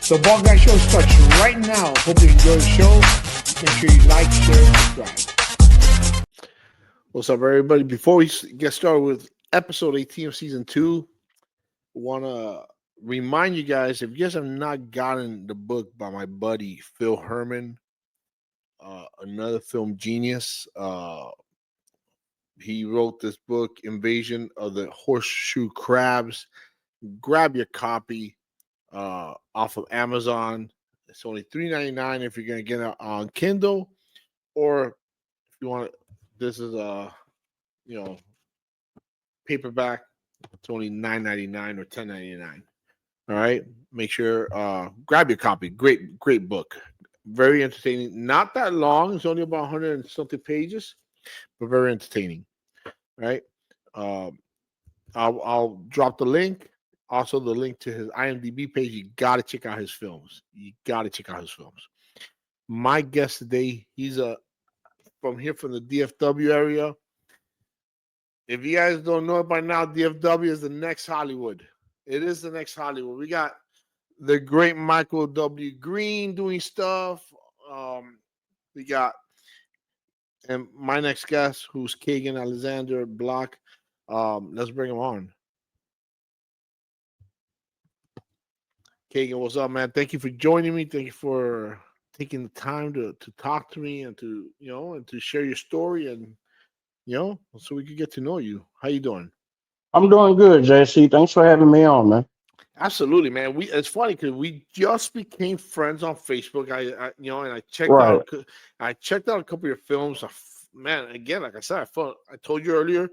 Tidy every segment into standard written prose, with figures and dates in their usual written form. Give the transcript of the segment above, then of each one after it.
The Ball Guy Show starts right now. Hope you enjoy the show. Make sure you like, share, and subscribe. What's up, everybody? Before we get started with episode 18 of season 2, I want to remind you guys, if you guys have not gotten the book by my buddy Phil Herman, another film genius, he wrote this book, Invasion of the Horseshoe Crabs. Grab your copy off of Amazon. It's only $3.99 if you're going to get it on Kindle, or if you want, this is a paperback. It's only $9.99 or $10.99. All right, make sure grab your copy. Great book, very entertaining. Not that long. It's only about 100 and something pages, but very entertaining. All right, I'll drop the link. Also, the link to his IMDb page. You got to check out his films. My guest today, he's from the DFW area. If you guys don't know it by now, DFW is the next Hollywood. It is the next Hollywood. We got the great Michael W. Green doing stuff. We got, and my next guest, who's Kaegan Alazander Blaq. Let's bring him on. Kaegan, what's up, man? Thank you for joining me. Thank you for taking the time to talk to me and to share your story and so we could get to know you. How you doing? I'm doing good, JC. Thanks for having me on, man. Absolutely, man. It's funny because we just became friends on Facebook. And I checked Right. out. I checked out a couple of your films. Man, again, like I said, I told you earlier,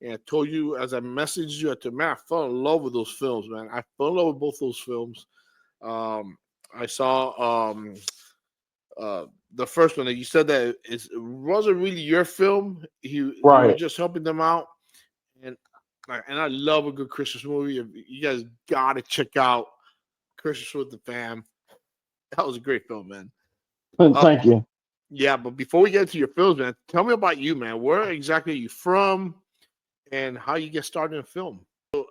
and I told you as I messaged you, I fell in love with those films, man. I fell in love with both those films. I saw the first one that you said that it wasn't really your film. You were just helping them out, and I love a good Christmas movie. You guys gotta check out Christmas with the Fam. That was a great film, man. Thank you. Yeah, but before we get into your films, man, tell me about you, man. Where exactly are you from, and how you get started in film? So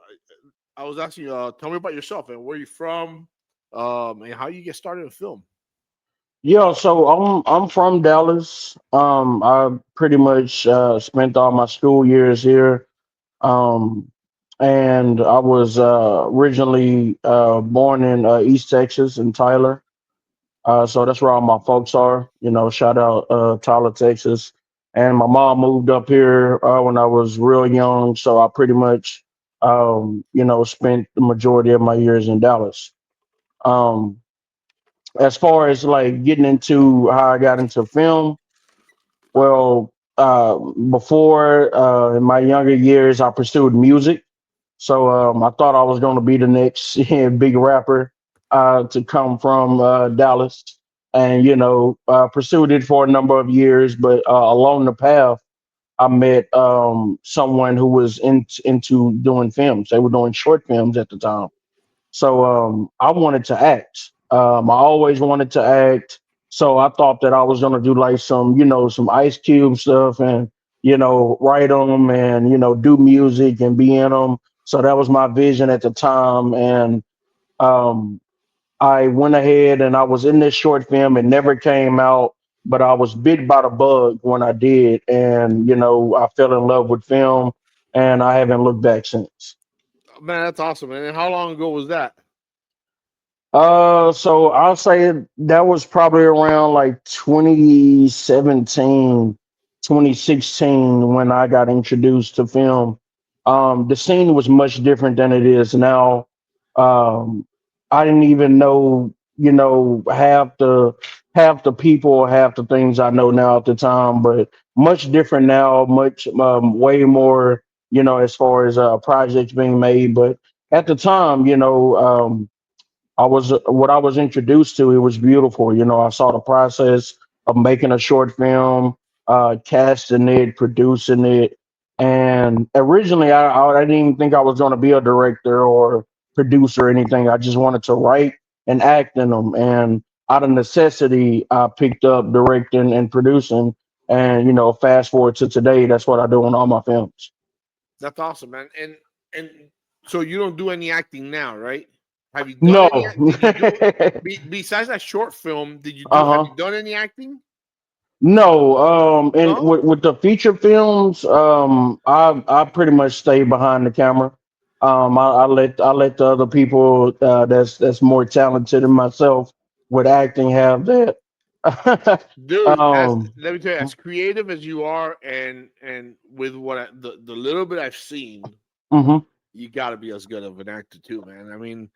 I was asking you, tell me about yourself and where you're from, and how you get started in film. Yeah, so I'm from Dallas. I pretty much spent all my school years here. Um, and I was originally born in East Texas in Tyler. So that's where all my folks are. Shout out Tyler, Texas. And my mom moved up here when I was real young, so I pretty much spent the majority of my years in Dallas. Um, as far as like getting into how I got into film, well, before in my younger years, I pursued music. So I thought I was going to be the next big rapper to come from Dallas, and pursued it for a number of years. But along the path, I met someone who was into doing films. They were doing short films at the time. So I wanted to act. I always wanted to act. So I thought that I was gonna do like some Ice Cube stuff and write on them and do music and be in them. So that was my vision at the time. And um, I went ahead and I was in this short film. It never came out, but I was bit by the bug when I did, and I fell in love with film, and I haven't looked back since. Man, that's awesome, man. And how long ago was that? So I'll say that was probably around like 2017, 2016 when I got introduced to film. The scene was much different than it is now. Um, I didn't even know, half the people, half the things I know now at the time, but much different now, much way more, as far as projects being made. But at the time, what I was introduced to. It was beautiful. I saw the process of making a short film, casting it, producing it, and originally I didn't even think I was going to be a director or producer or anything. I just wanted to write and act in them, and out of necessity, I picked up directing and producing. And fast forward to today, that's what I do in all my films. That's awesome, man. And so you don't do any acting now, right? Have you done No. any? Did you do besides that short film? Did you do? Have Uh-huh. you done any acting? No, and No. with the feature films, I pretty much stay behind the camera. I let the other people that's more talented than myself with acting have that. Dude, as um, let me tell you, as creative as you are, and with the little bit I've seen, mhm. you got to be as good of an actor too, man. I mean,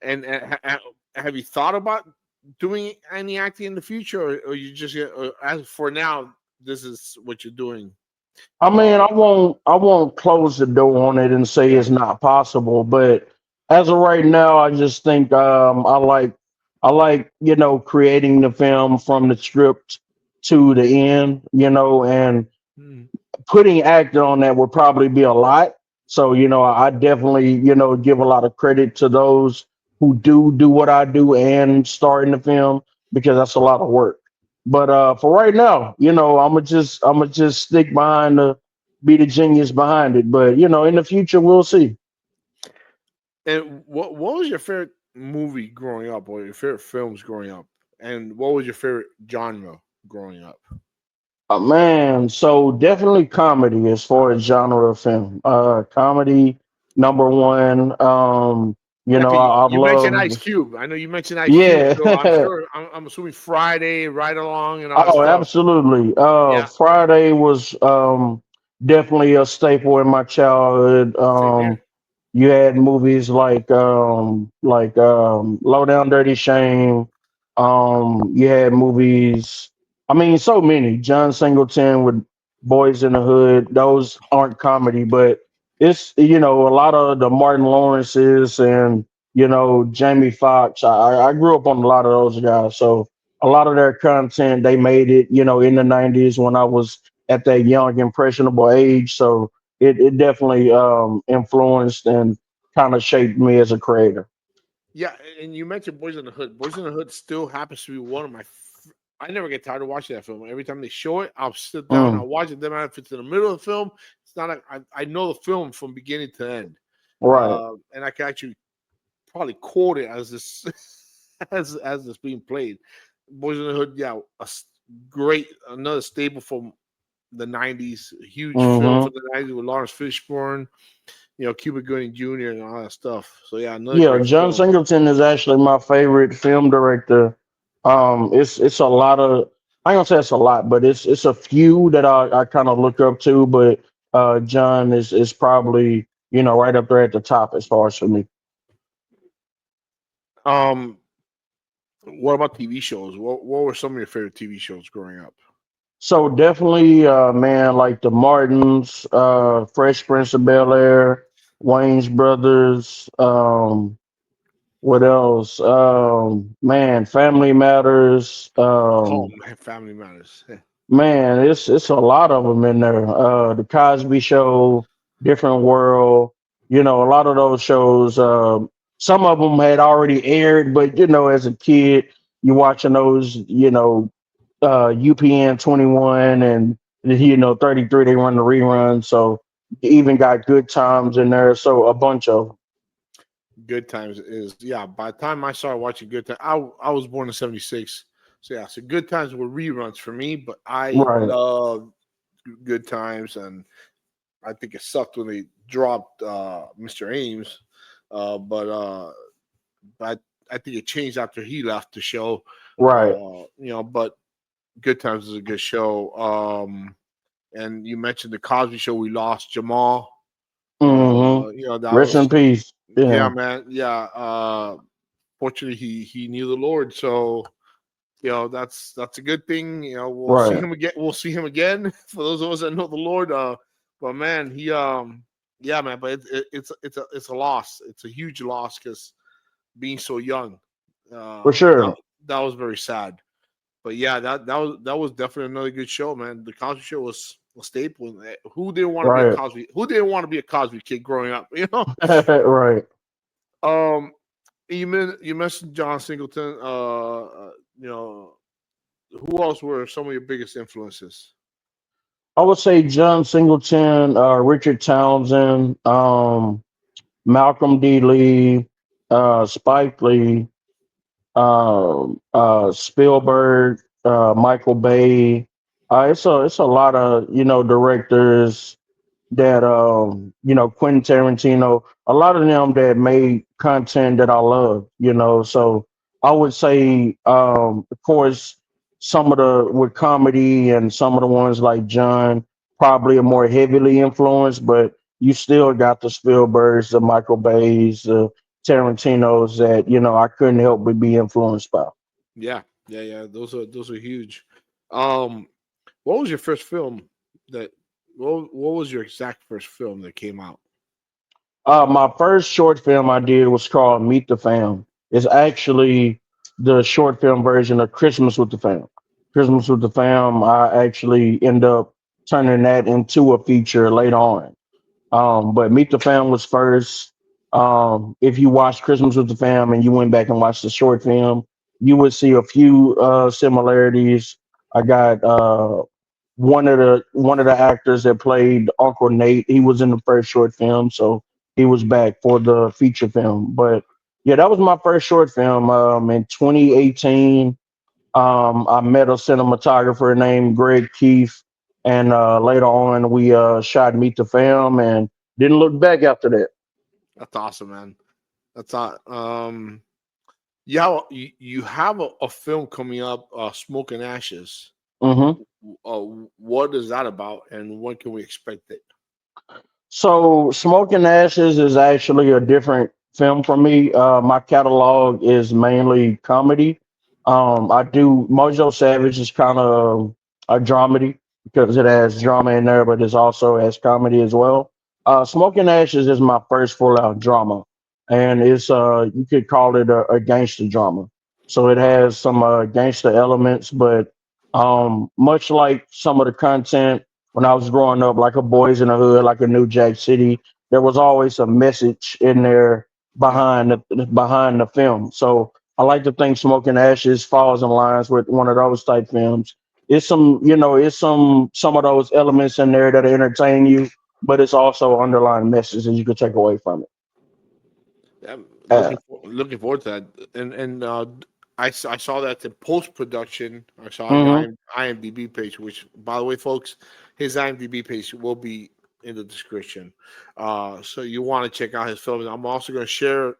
and have you thought about doing any acting in the future, or you just or as for now, this is what you're doing? I mean, Uh, I won't close the door on it and say yeah. it's not possible, but as of right now, I just think I like creating the film from the script to the end, and Hmm. putting acting on that would probably be a lot. So, I definitely, give a lot of credit to those who do what I do and star in the film because that's a lot of work. But for right now, I'm gonna just stick behind be the genius behind it. But in the future we'll see. And what was your favorite movie growing up, or your favorite films growing up, and what was your favorite genre growing up? Man, so definitely comedy as far as genre of film. Comedy number one. Yeah, 'cause I've you mentioned Ice loved. Cube. I know you mentioned Ice Cube, so I'm Yeah. sure I'm assuming Friday, Ride Along, and all that Oh, stuff. absolutely. Yeah, Friday was definitely a staple in my childhood. same here. You had movies like Low Down Dirty Shame. You had movies. I mean, so many. John Singleton with Boys in the Hood. Those aren't comedy, but it's a lot of the Martin Lawrences and Jamie Foxx. I grew up on a lot of those guys, so a lot of their content they made it in the '90s when I was at that young impressionable age. So it definitely influenced and kind of shaped me as a creator. Yeah, and you mentioned Boys in the Hood. Boys in the Hood still happens to be one of my. I never get tired of watching that film. Every time they show it, I'll sit down, Mm, I'll watch it. Then if it's in the middle of the film, it's not like I know the film from beginning to end, right, and I can actually probably quote it as this as it's being played. Boys in the Hood, yeah, great, another staple from the '90s, huge film hmm for the '90s with Lawrence Fishburne, Cuba Gooding Jr. and all that stuff. So yeah, another yeah. great John film. Singleton is actually my favorite film director. It's a lot of, I don't say it's a lot, but it's a few that I kind of look up to. But John is probably right up there at the top as far as for me. Um, what about TV shows? What were some of your favorite TV shows growing up? So definitely, man, like the Martins, Fresh Prince of Bel Air, Wayne's Brothers. What else? Man, Family Matters. Oh man, Family Matters. Man, it's a lot of them in there. The Cosby Show, Different World. A lot of those shows. Some of them had already aired, but as a kid, you watching those. UPN 21 and 33. They run the reruns, so you even got Good Times in there. So a bunch of Good Times is, yeah. By the time I started watching Good Times, I was born in '76, so yeah. So Good Times were reruns for me, but I right, love Good Times, and I think it sucked when they dropped Mr. Ames, but I think it changed after he left the show. right. But Good Times is a good show. And you mentioned the Cosby Show. We lost Jamal. hmm That Rest in was, peace. yeah, Yeah, man. Yeah. Fortunately, he knew the Lord, so that's a good thing. We'll see right. him again. We'll see him again for those of us that know the Lord. But man, yeah, man. But it's a loss. It's a huge loss because being so young, For that sure. that was very sad. But yeah, that was definitely another good show, man. The Cosby Show was a staple. Who didn't want to be a Right. Cosby? Who didn't want to be a Cosby kid growing up? Right. Um, you mentioned John Singleton. You know, who else were some of your biggest influences? I would say John Singleton, Richard Townsend, Malcolm D. Lee. Spike Lee, Spielberg, Michael Bay. It's a lot of directors that Quentin Tarantino, a lot of them that made content that I love, so I would say of course some of the with comedy and some of the ones like John probably are more heavily influenced, but you still got the Spielbergs, the Michael Bays, the Tarantinos that I couldn't help but be influenced by. Yeah, yeah, yeah. Those are huge. Um, what was your first film that? What was your exact first film that came out? My first short film I did was called Meet the Fam. It's actually the short film version of Christmas with the Fam. Christmas with the Fam, I actually end up turning that into a feature later on. But Meet the Fam was first. If you watched Christmas with the Fam and you went back and watched the short film, you would see a few similarities. I got one of the actors that played Uncle Nate. He was in the first short film, so he was back for the feature film. But yeah, that was my first short film. In 2018, I met a cinematographer named Greg Keefe, and later on we shot Meet the Fam, and didn't look back after that. That's awesome, man. That's not. You have a film coming up, Smoke and Ashes. hmm Uh, what is that about, and when can we expect it? So, Smoke and Ashes is actually a different film for me. My catalog is mainly comedy. I do Mojo Savage is kind of a dramedy because it has drama in there, but it also has comedy as well. Smoke and Ashes is my first full out drama, and it's you could call it a gangster drama. So it has some gangster elements, but much like some of the content when I was growing up, like a Boys in the Hood, like a New Jack City, there was always a message in there Yeah, behind the film. So I like to think Smoking Ashes falls in lines with one of those type films. It's some of those elements in there that entertain you, but it's also underlying message that you could take away from it. I'm Uh, looking forward to that. And I saw that in post production. I saw on your mhm. IMDb page, which, by the way, folks, his IMDb page will be in the description. So you want to check out his films. I'm also going to share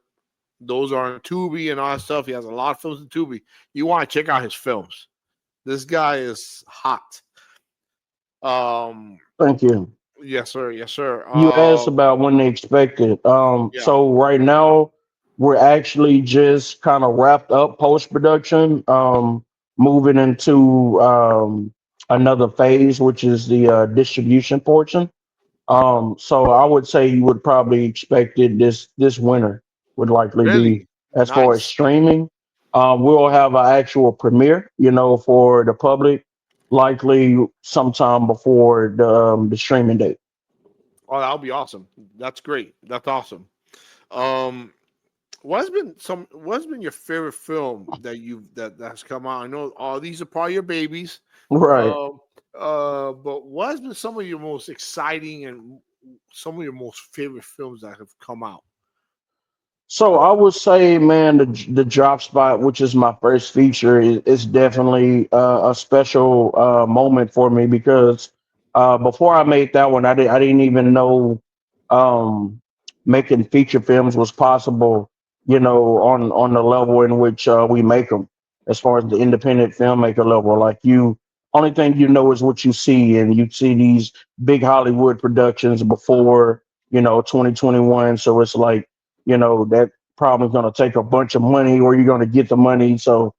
those are on Tubi and all that stuff. He has a lot of films in Tubi. You want to check out his films. This guy is hot. Um, Thank you. yes, sir. Yes, sir. You asked about when they expect it. Yeah, So right now we're actually just kind of wrapped up post production, moving into another phase, which is the distribution portion. So I would say you would probably expect it this winter would likely be really as far as nice. streaming. We'll have an actual premiere, for the public, likely sometime before the streaming date. Oh, that'll be awesome. That's great. That's awesome. Um, what's been your favorite film that's come out? I know all these are probably your babies. Right. Um, but what has been some of your most exciting and some of your most favorite films that have come out? So I would say, man, the drop spot, which is my first feature, is definitely a special moment for me because before I made that one, I didn't even know um, making feature films was possible. On the level in which we make them, as far as the independent filmmaker level. Like only thing you know is what you see, and you see these big Hollywood productions before 2021. So it's like that probably going to take a bunch of money or you're going to get the money. So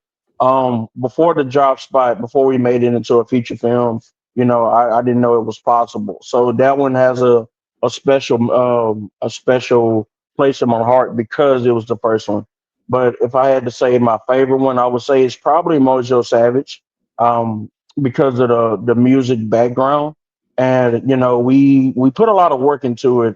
before the drop spot, before we made it into a feature film, I didn't know it was possible. So that one has a special place in my heart because it was the first one. But if I had to say my favorite one, I would say it's probably Mojo Savage, um, because of the music background. And we put a lot of work into it.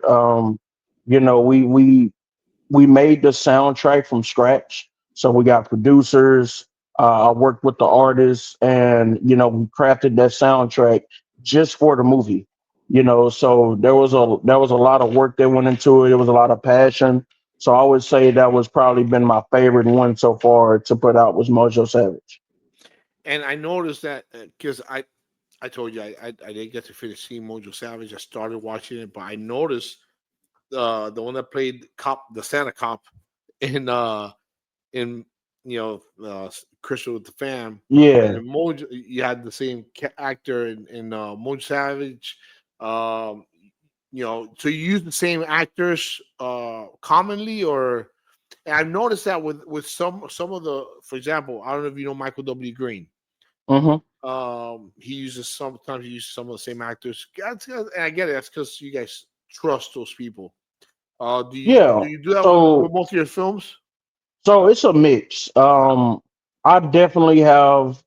We made the soundtrack from scratch. So we got producers. I worked with the artists, and we crafted that soundtrack just for the movie. So there was a lot of work that went into it. It was a lot of passion. So I would say that was probably been my favorite one so far to put out was Mojo Savage. And I noticed that because I told you I didn't get to finish seeing Mojo Savage. I started watching it, but I noticed the one that played cop, the Santa cop in Crystal with the Fam, and Yeah. in Mojo you had the same actor in Mojo Savage. Um, so you use the same actors commonly, or and I've noticed that with some of the, for example, I don't know if you know Michael W. Green. Hmm. Sometimes he uses some of the same actors. And I get it. That's because you guys trust those people. Do you Yeah. do that with So most of your films? So it's a mix. I definitely have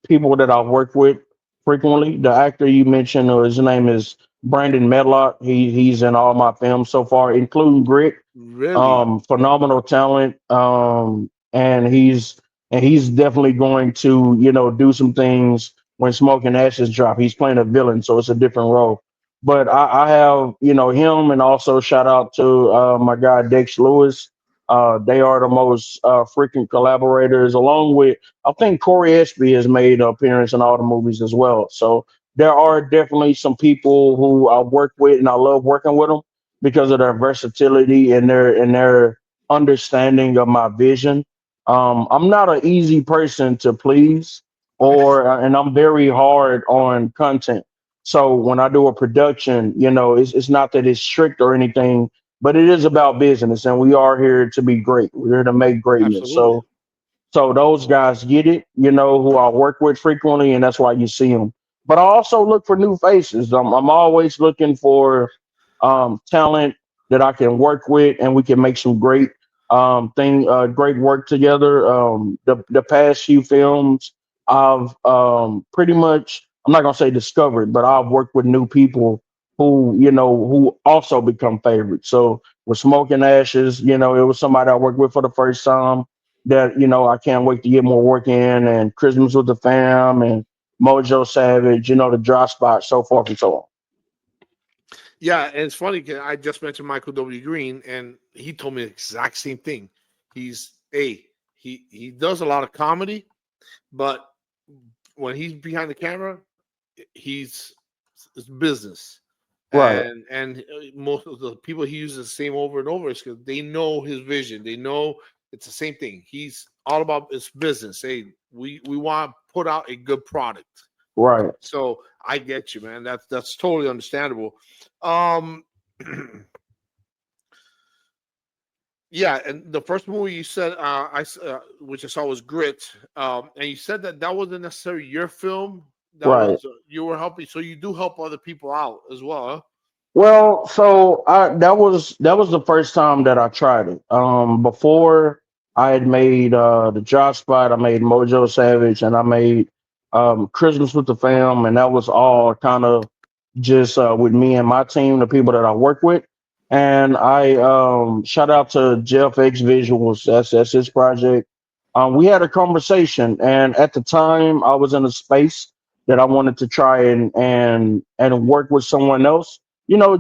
people that I've worked with frequently. The actor you mentioned, his name is Brandon Medlock. He's in all my films so far, including Grit. Really? Phenomenal talent. And he's definitely going to do some things when Smoke and Ashes drop. He's playing a villain, so it's a different role. But I have him, and also shout out to my guy Dex Lewis. They are the most freaking collaborators, along with I think Corey Espy has made an appearance in all the movies as well. So there are definitely some people who I work with, and I love working with them because of their versatility and their understanding of my vision. I'm not an easy person to please, and I'm very hard on content. So when I do a production, it's not that it's strict or anything, but it is about business, and we are here to be great. We're here to make greatness. Absolutely. So those guys get it, who I work with frequently, and that's why you see them. But I also look for new faces. I'm always looking for talent that I can work with, and we can make some great work together. The past few films, I've pretty much, I'm not gonna say discovered, but I've worked with new people who also become favorites. So with Smoke and Ashes, it was somebody I worked with for the first time that I can't wait to get more work in, and Christmas with the Fam and Mojo Savage, the Dry Spot, so forth and so on. Yeah, and it's funny 'cause I just mentioned Michael W. Green, and he told me the exact same thing. He does a lot of comedy, but when he's behind the camera, he's it's business. Right, And most of the people he uses the same over and over is because they know his vision. They know it's the same thing. He's all about his business. Hey, we want to put out a good product. right. So I get you, man. That's totally understandable. Um, yeah, and the first movie you said, which I saw was Grit, and you said that that wasn't necessarily your film. That Right. was you were helping. So you do help other people out as well, huh? Well, so that was the first time that I tried it. Before I had made the Job Spot, I made Mojo Savage, and I made Christmas with the Fam, and that was all kind of just with me and my team, the people that I work with. And I shout out to Jeff X Visuals. That's his project. We had a conversation, and at the time, I was in a space that I wanted to try and work with someone else,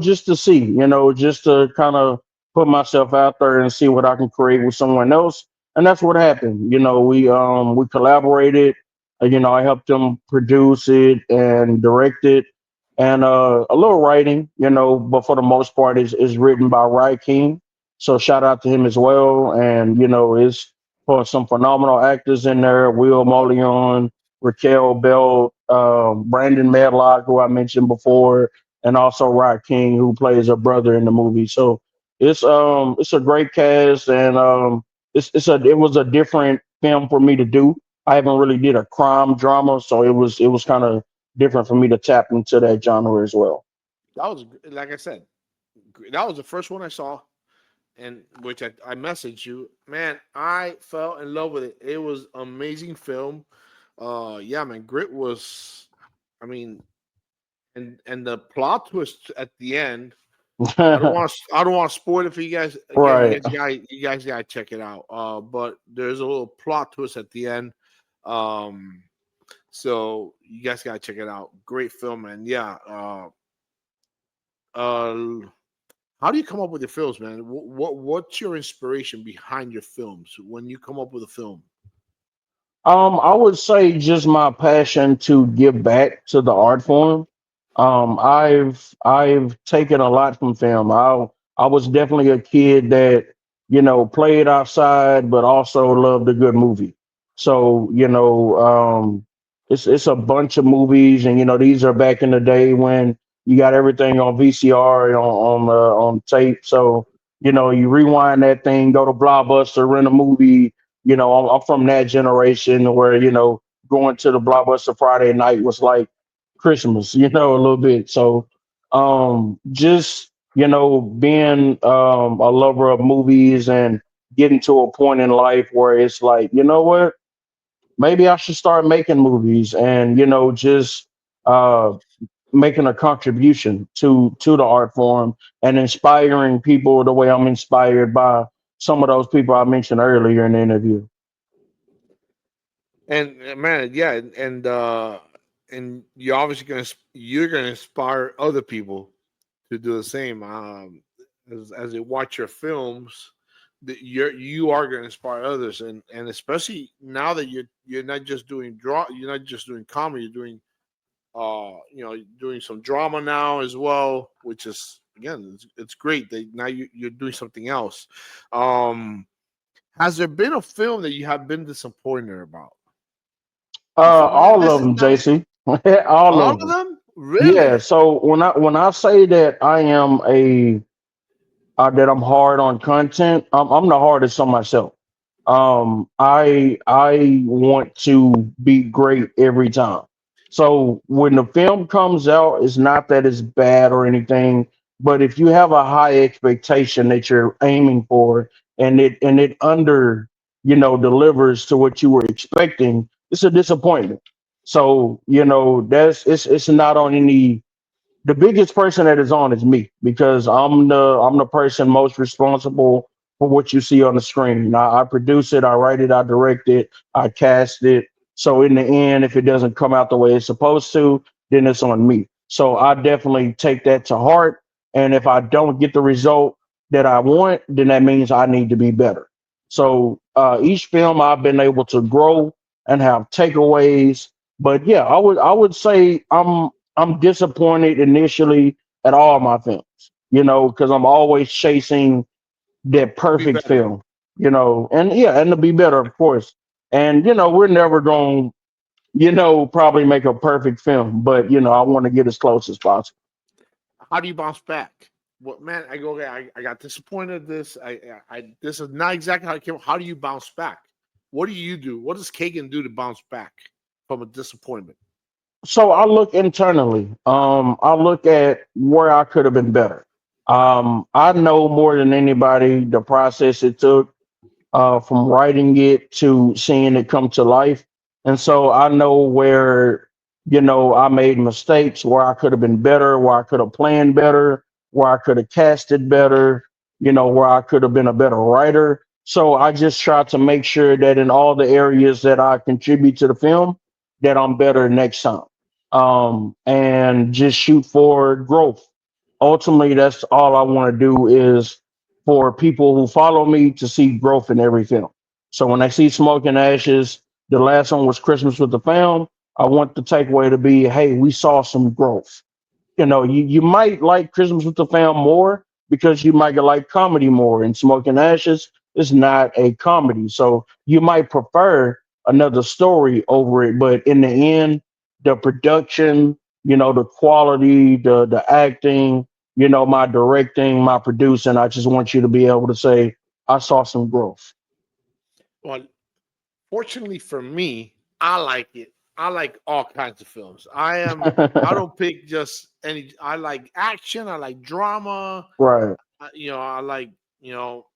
just to see, just to kind of put myself out there and see what I can create with someone else. And that's what happened. We collaborated. I helped them produce it and direct it, and a little writing, but for the most part, is written by Ryan King. So shout out to him as well. And it's for some phenomenal actors in there: Will Moleon, Raquel Bell, Brandon Medlock, who I mentioned before, and also Rod King, who plays a brother in the movie. So it's a great cast, and it was a different film for me to do. I haven't really did a crime drama, so it was kind of different for me to tap into that genre as well. That was like I said, that was the first one I saw, and which I messaged you. Man, I fell in love with it. It was amazing film. Yeah, man, Grit was. I mean, and the plot twist at the end. I don't want to spoil it for you guys. Again, Right. you guys gotta check it out. But there's a little plot twist at the end. Um, so you guys gotta check it out. Great film, and yeah. Uh, How do you come up with your films, man? What's your inspiration behind your films when you come up with a film? I would say just my passion to give back to the art form. I've taken a lot from film. I was definitely a kid that played outside, but also loved a good movie. So it's a bunch of movies, and these are back in the day when you got everything on VCR and on tape. So you rewind that thing, go to Blockbuster, rent a movie. I'm from that generation where going to the Blockbuster Friday night was like Christmas, a little bit. So just being a lover of movies and getting to a point in life where it's like, you know what, maybe I should start making movies and just uh making a contribution to the art form and inspiring people the way I'm inspired by some of those people I mentioned earlier in the interview. And man, yeah, and you're obviously you're gonna inspire other people to do the same. As they watch your films, that you are gonna inspire others, and especially now that you're not just doing you're not just doing comedy, you're doing doing some drama now as well, which is again it's great that now you're doing something else. Um, has there been a film that you have been disappointed about? You feel me? All This of is them, not JC. All all of of them. them, Yeah. really. So when I say that I am that I'm hard on content, I'm the hardest on myself. I want to be great every time. So when the film comes out, it's not that it's bad or anything, but if you have a high expectation that you're aiming for and it under delivers to what you were expecting, it's a disappointment. So that's it's not on any. The biggest person that is on is me because I'm the person most responsible for what you see on the screen. I produce it, I write it, I direct it, I cast it. So in the end, if it doesn't come out the way it's supposed to, then it's on me. So I definitely take that to heart. And if I don't get the result that I want, then that means I need to be better. So each film I've been able to grow and have takeaways. But yeah, I would say I'm disappointed initially at all my films, because I'm always chasing that To be perfect better. film, and yeah, and to be better, of course. And we're never going, to probably make a perfect film, but I want to get as close as possible. How do you bounce back? What man? I go. Okay, I got disappointed. This. This is not exactly how it came. How do you bounce back? What do you do? What does Kagan do to bounce back from a disappointment? So I look internally. I look at where I could have been better. I know more than anybody the process it took from writing it to seeing it come to life. And so I know where, I made mistakes, where I could have been better, where I could have planned better, where I could have casted better, where I could have been a better writer. So I just try to make sure that in all the areas that I contribute to the film, that I'm better next time. And just shoot for growth. Ultimately, that's all I want to do is for people who follow me to see growth in every film. So when I see Smoke and Ashes, the last one was Christmas with the Fam. I want the takeaway to be, hey, we saw some growth. You might like Christmas with the Fam more because you might like comedy more. And Smoke and Ashes is not a comedy. So you might prefer another story over it. But in the end, the production, the quality, the acting, my directing, my producing, I just want you to be able to say, I saw some growth. Well, fortunately for me, I like it. I like all kinds of films. I am. I don't pick just any. I like action. I like drama. Right. I like. You know,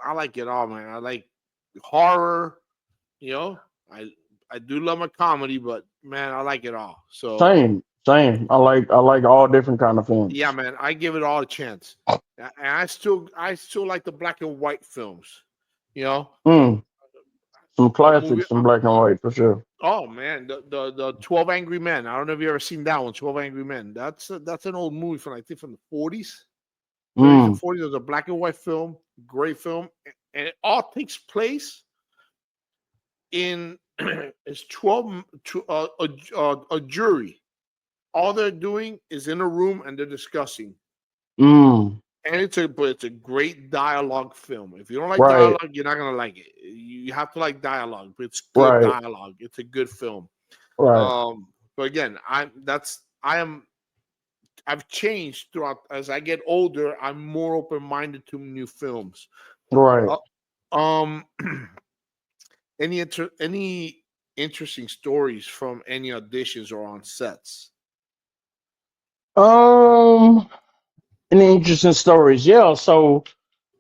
I like it all, man. I like horror. You know, I I do love my comedy, but man, I like it all. So Same, same. I like all different kind of yeah, films. man, I give it all a chance. And I still like the black and white films. You know, Mm, some a movie. classics in black and white for sure. Oh man, the 12 Angry Men. I don't know if you ever seen that one, 12 Angry Men. That's an old movie from I think from the 40s. 30s and Mm, 40s. It was a black and white film, great film, and it all takes place in it's 12 a jury. All they're doing is in a room and they're discussing. mm, And it's a great dialogue film. If you don't like right, dialogue, you're not gonna like it. You have to like dialogue, but it's good right, dialogue. It's a good film. right, But again, I've changed throughout as I get older. I'm more open minded to new films. right. Uh, um, any interesting stories from any auditions or on sets? Um, any interesting stories? Yeah. So,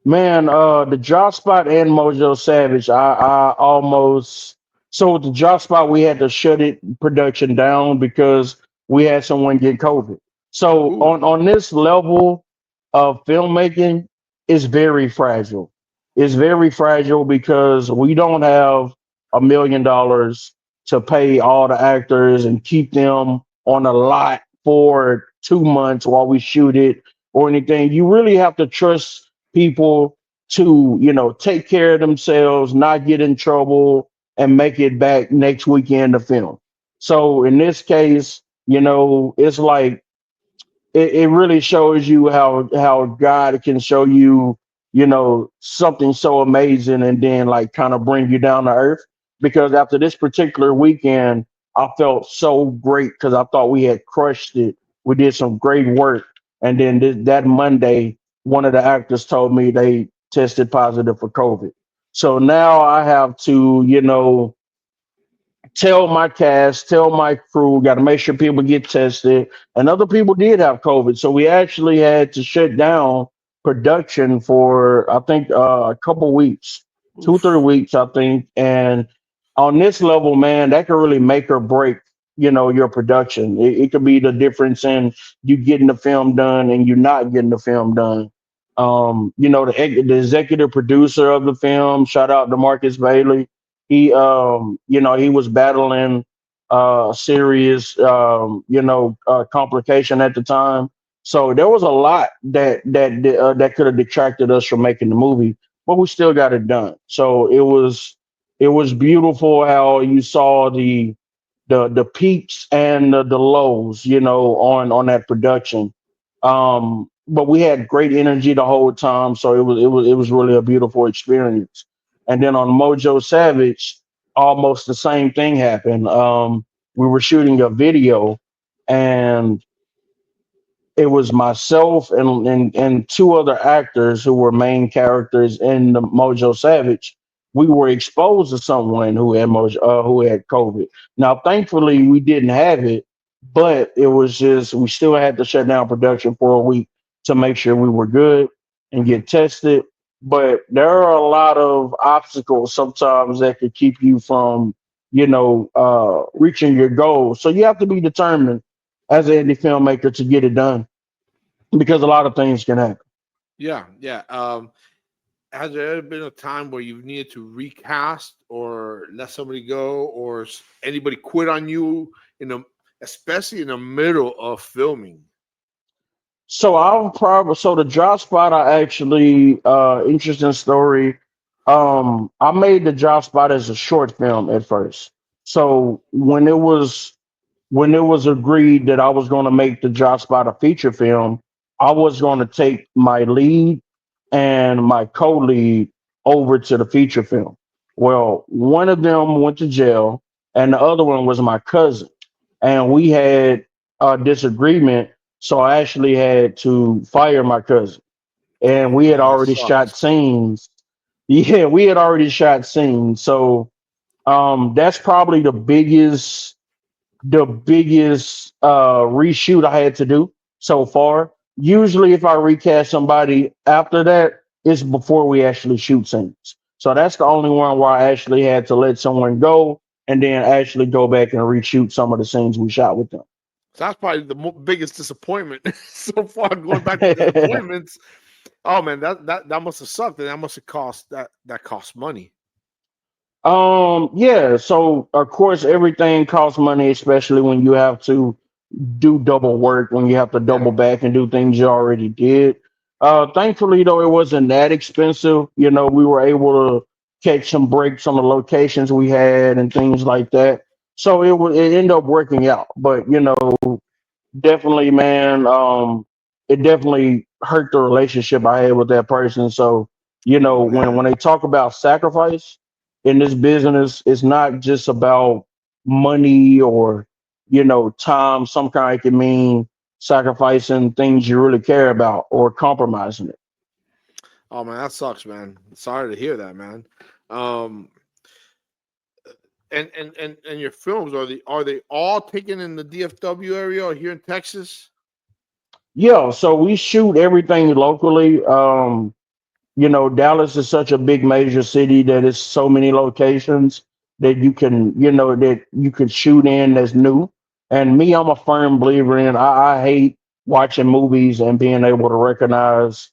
man, the Job Spot and Mojo Savage, I almost so with the Job Spot we had to shut it production down because we had someone get COVID. So Ooh, on this level of filmmaking, it's very fragile. It's very fragile because we don't have $1 million to pay all the actors and keep them on a lot for 2 months while we shoot it or anything. You really have to trust people to take care of themselves, not get in trouble, and make it back next weekend to film. So in this case, it's like it really shows you how God can show you, something so amazing and then like kind of bring you down to earth. Because after this particular weekend, I felt so great because I thought we had crushed it. We did some great work. And then that Monday, one of the actors told me they tested positive for COVID. So now I have to, tell my cast, tell my crew, got to make sure people get tested. And other people did have COVID. So we actually had to shut down production for, I think, a couple weeks, 2, 3 oof. weeks, I think. And on this level, man, that can really make or break, your production. It could be the difference in you getting the film done and you not getting the film done. The executive producer of the film, shout out to Marcus Bailey, he was battling serious complication at the time. So there was a lot that could have detracted us from making the movie, but we still got it done. So it was beautiful how you saw the peaks and the lows, on that production. But we had great energy the whole time, so it was really a beautiful experience. And then on Mojo Savage, almost the same thing happened. We were shooting a video, and it was myself and two other actors who were main characters in the Mojo Savage. We were exposed to someone who had COVID. Now, thankfully, we didn't have it, but it was just we still had to shut down production for a week to make sure we were good and get tested. But there are a lot of obstacles sometimes that could keep you from, reaching your goals. So you have to be determined as an indie filmmaker to get it done because a lot of things can happen. Yeah, yeah. Has there ever been a time where you've needed to recast or let somebody go or anybody quit on you especially in the middle of filming? So the job spot I actually interesting story. I made the job spot as a short film at first. So when it was agreed that I was going to make the job spot a feature film, I was going to take my lead and my co-lead over to the feature film. Well, one of them went to jail, and the other one was my cousin, and we had a disagreement. So I actually had to fire my cousin, and we had Man, that already shot sucks. scenes. Yeah, we had already shot scenes. So that's probably the biggest reshoot I had to do so far. Usually, if I recast somebody after that, it's before we actually shoot scenes. So that's the only one where I actually had to let someone go and then actually go back and reshoot some of the scenes we shot with them. So that's probably the biggest disappointment so far. Going back to disappointments, oh man, that must have sucked, and that must have that cost money. Yeah, so of course everything costs money, especially when you have to do double work, when you have to Yeah, double back and do things you already did. Thankfully, though, it wasn't that expensive. You know, we were able to catch some breaks on the locations we had and things like that. So it ended up working out. But you know, definitely, man, it definitely hurt the relationship I had with that person. So you Oh know, when man. they talk about sacrifice in this business, it's not just about money or you know time. Some kind can mean sacrificing things you really care about or compromising it. Oh man, that sucks, man. Sorry to hear that, man. Um, and your films, are they all taken in the DFW area or here in Texas? Yeah, so we shoot everything locally. You know, Dallas is such a big major city that it's so many locations that you can, you know, that you could shoot in that's new. And me, I'm a firm believer in. I hate watching movies and being able to recognize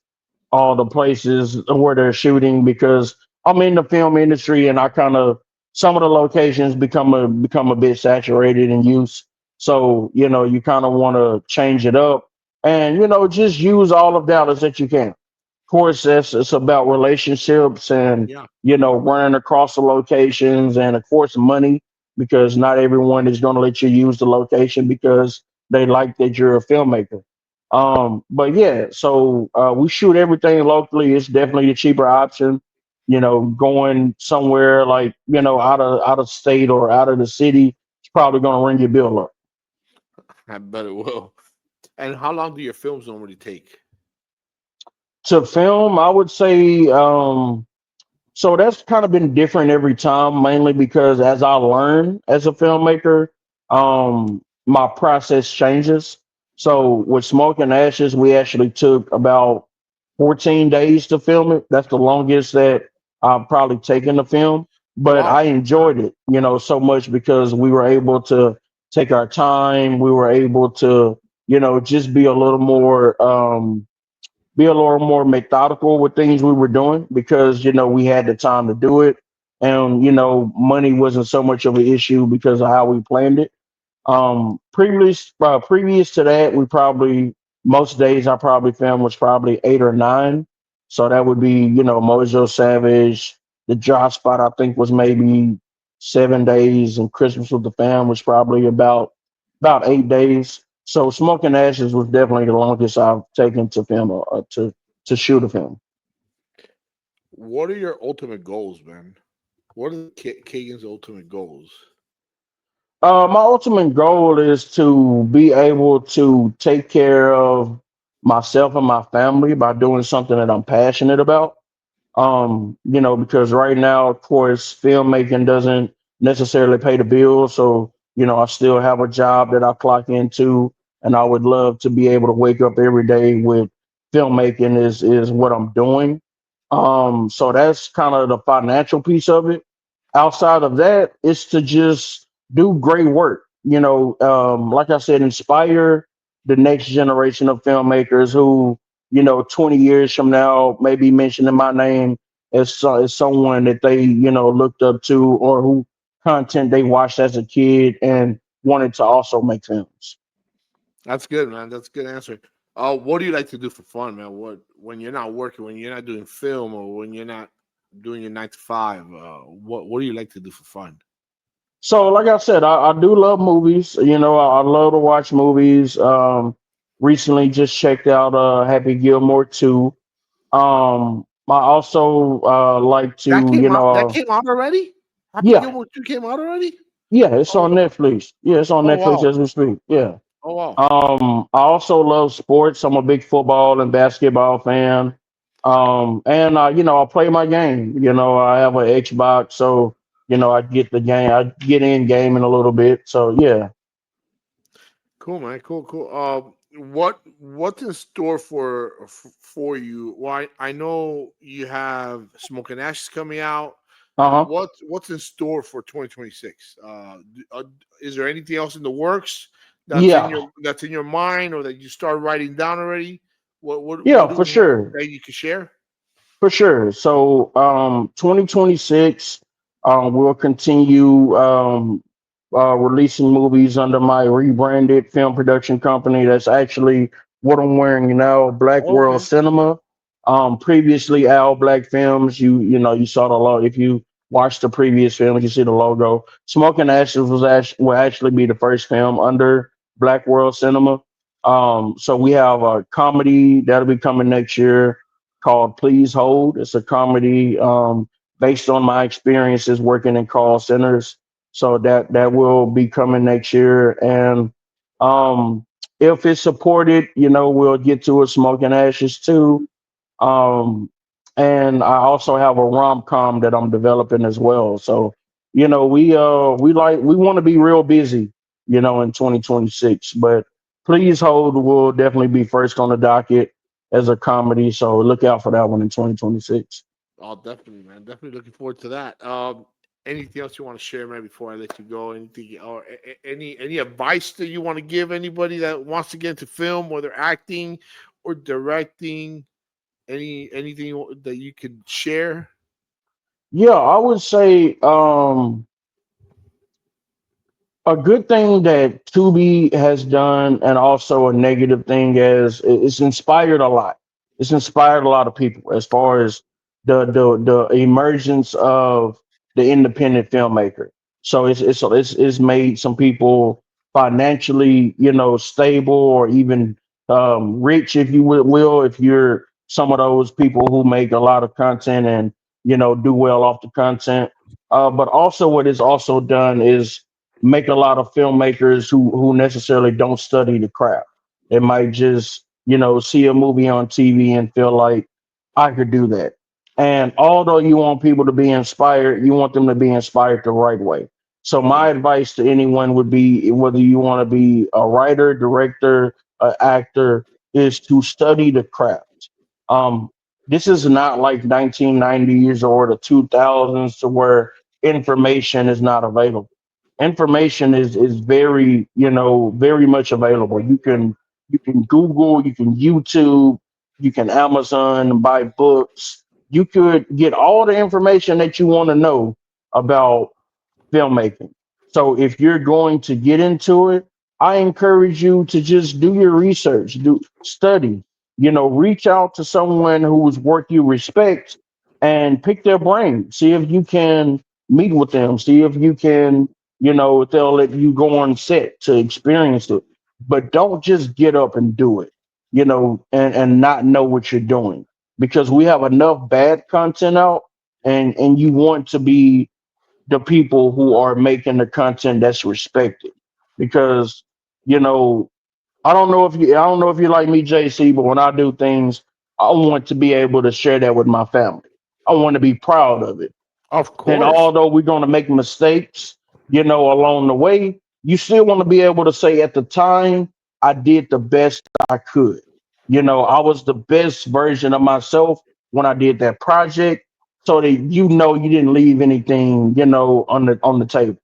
all the places where they're shooting because I'm in the film industry and I kind of some of the locations become a bit saturated in use. So you know, you kind of want to change it up and you know just use all of Dallas that you can. Of course, it's about relationships and Yeah, you know running across the locations and of course money because not everyone is going to let you use the location because they like that you're a filmmaker. But yeah, so we shoot everything locally. It's definitely the cheaper option. You know, going somewhere like you know out of state or out of the city, it's probably going to ring your bill up. I bet it will. And how long do your films normally take? To film, I would say so that's kind of been different every time, mainly because as I learn as a filmmaker, my process changes. So with Smoke and Ashes, we actually took about 14 days to film it. That's the longest that I've probably taken to film. But Wow. I enjoyed it, you know, so much because we were able to take our time. We were able to, you know, just be a little more methodical with things we were doing because you know we had the time to do it and you know money wasn't so much of an issue because of how we planned it. Previous to that, we probably most days I probably filmed was probably 8 or 9. So that would be you know Mojo Savage, the Josh spot I think was maybe 7 days, and Christmas with the Fam was probably about 8 days. So Smoking Ashes was definitely the longest I've taken to film to shoot a film. What are your ultimate goals, man? What are Kagan's ultimate goals? My ultimate goal is to be able to take care of myself and my family by doing something that I'm passionate about. You know, because right now, of course, filmmaking doesn't necessarily pay the bills. So, you know, I still have a job that I clock into, and I would love to be able to wake up every day with filmmaking is what I'm doing. So that's kind of the financial piece of it. Outside of that, it's to just do great work. You know, like I said, inspire the next generation of filmmakers who you know, 20 years from now, maybe mentioning my name as someone that they, you know, looked up to or who content they watched as a kid and wanted to also make films. That's good, man. That's a good answer. What do you like to do for fun, man? What when you're not working, when you're not doing film, or when you're not doing your 9 to 5? What do you like to do for fun? So, like I said, I do love movies. You know, I love to watch movies. Recently just checked out Happy Gilmore 2. I also like That to, came you out. That know, came out already. Happy yeah, Gilmore 2 came out already. yeah, it's on Oh, Netflix. Yeah, it's on oh Netflix wow. as we speak. Yeah. Oh wow. I also love sports. I'm a big football and basketball fan. And you know, I play my game. You know, I have an Xbox, so you know, I get the game. I get in gaming a little bit. So yeah. Cool, man. Cool, cool. What's in store for you? Why I know you have Smoke and Ashes coming out. Uh huh. What's in store for 2026? Is there anything else in the works Yeah. that's in your mind or that you start writing down already? Yeah, What do for we have sure. that you can share? For sure. So 2026, we'll continue releasing movies under my rebranded film production company. That's actually what I'm wearing now, Black World Okay. Cinema. Previously Al Black Films. You saw the logo. If you watched the previous film, you see the logo. Smoking Ashes will actually be the first film under Black World Cinema. So we have a comedy that'll be coming next year called Please Hold. It's a comedy based on my experiences working in call centers. So that will be coming next year. And if it's supported, we'll get to a Smoking Ashes too. Um, and I also have a rom com that I'm developing as well. So, we want to be real busy, in 2026. But Please Hold will definitely be first on the docket as a comedy. So look out for that one in 2026. Oh, definitely, man. Definitely looking forward to that. Anything else you want to share, man, before I let you go? Anything or any advice that you want to give anybody that wants to get into film, whether acting or directing? Anything that you could share? Yeah, I would say a good thing that Tubi has done, and also a negative thing, is it's inspired a lot. It's inspired a lot of people as far as the emergence of the independent filmmaker. So it's made some people financially, stable, or even rich, if you will, if you're some of those people who make a lot of content and do well off the content. But also, what it's also done is make a lot of filmmakers who necessarily don't study the craft. They might just, see a movie on TV and feel like I could do that. And although you want people to be inspired, you want them to be inspired the right way. So my Yeah, advice to anyone would be, whether you want to be a writer, director, actor, is to study the craft. Um, this is not like 1990s or the 2000s to where information is not available. Information is very, very much available. You can Google, you can YouTube, you can Amazon buy books. You could get all the information that you want to know about filmmaking. So if you're going to get into it, I encourage you to just do your research, do study, reach out to someone whose work you respect and pick their brain. See if you can meet with them. See if you can, if they'll let you go on set to experience it. But don't just get up and do it, and not know what you're doing, because we have enough bad content out, and you want to be the people who are making the content that's respected. Because, you know, I don't know if you like me, JC, but when I do things, I want to be able to share that with my family. I want to be proud of it. of And course. although we're going to make mistakes, along the way, you still want to be able to say at the time, I did the best I could. I was the best version of myself when I did that project, so that you didn't leave anything, on the table.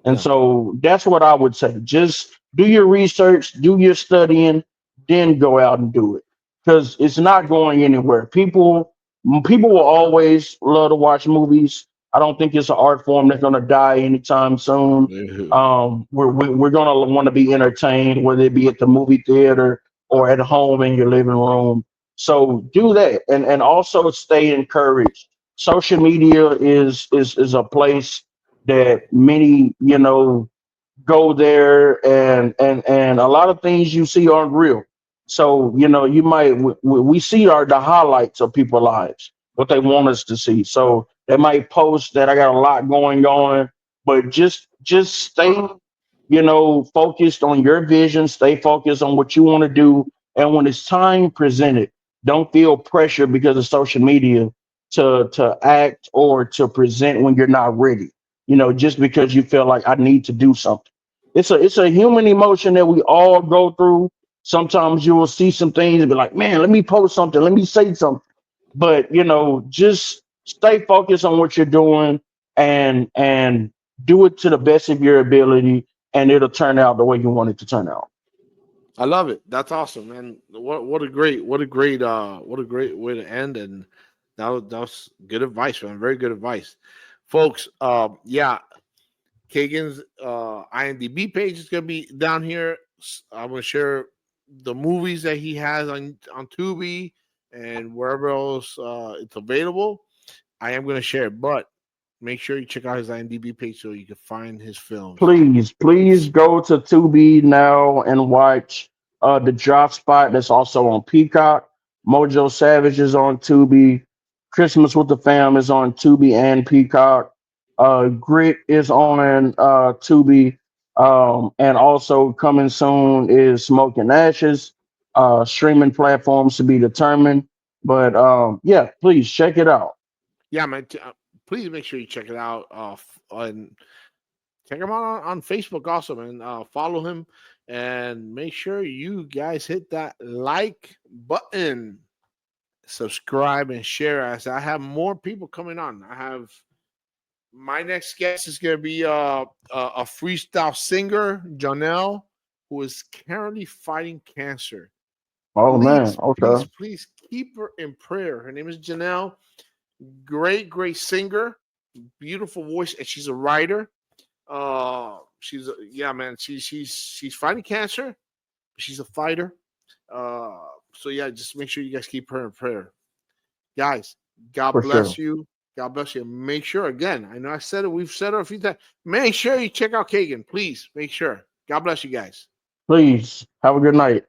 And Yeah, so that's what I would say. Just do your research, do your studying, then go out and do it. Because it's not going anywhere. People will always love to watch movies. I don't think it's an art form that's going to die anytime soon. We're going to want to be entertained, whether it be at the movie theater or at home in your living room. So do that, and also stay encouraged. Social media is a place that many, go there, and a lot of things you see aren't real. So you might we see the highlights of people's lives, what they want us to see. So they might post that I got a lot going on, but just stay, focused on your vision, stay focused on what you want to do. And when it's time, present it. Don't feel pressure because of social media to act or to present when you're not ready, just because you feel like I need to do something. It's a human emotion that we all go through. Sometimes you will see some things and be like, man, let me post something, let me say something. But just stay focused on what you're doing, and do it to the best of your ability, and it'll turn out the way you want it to turn out. I love it. That's awesome, man. What a great way to end. And that was good advice, man. Very good advice, folks. Yeah, Kagan's IMDb page is gonna be down here. I'm gonna share the movies that he has on Tubi and wherever else it's available. I am going to share it, but make sure you check out his IMDb page so you can find his films. Please go to Tubi now and watch the Drop Spot that's also on Peacock. Mojo Savage is on Tubi. Christmas with the Fam is on Tubi and Peacock. Grit is on Tubi. And also coming soon is Smoke and Ashes. Streaming platforms to be determined. But yeah, please check it out. Yeah, man. Please make sure you check it out. And check him out on Facebook also, man. Follow him and make sure you guys hit that like button, subscribe, and share. As I have more people coming on. I have my next guest is going to be a freestyle singer, Janelle, who is currently fighting cancer. Oh man, Please, please, okay, please keep her in prayer. Her name is Janelle. Great singer, beautiful voice, and she's a writer. Yeah, man. She's fighting cancer. She's a fighter. So yeah, just make sure you guys keep her in prayer, guys. God for bless sure. you. God bless you. Make sure again. I know I said it. We've said it a few times. Make sure you check out Kaegan. Please make sure. God bless you guys. Please have a good night.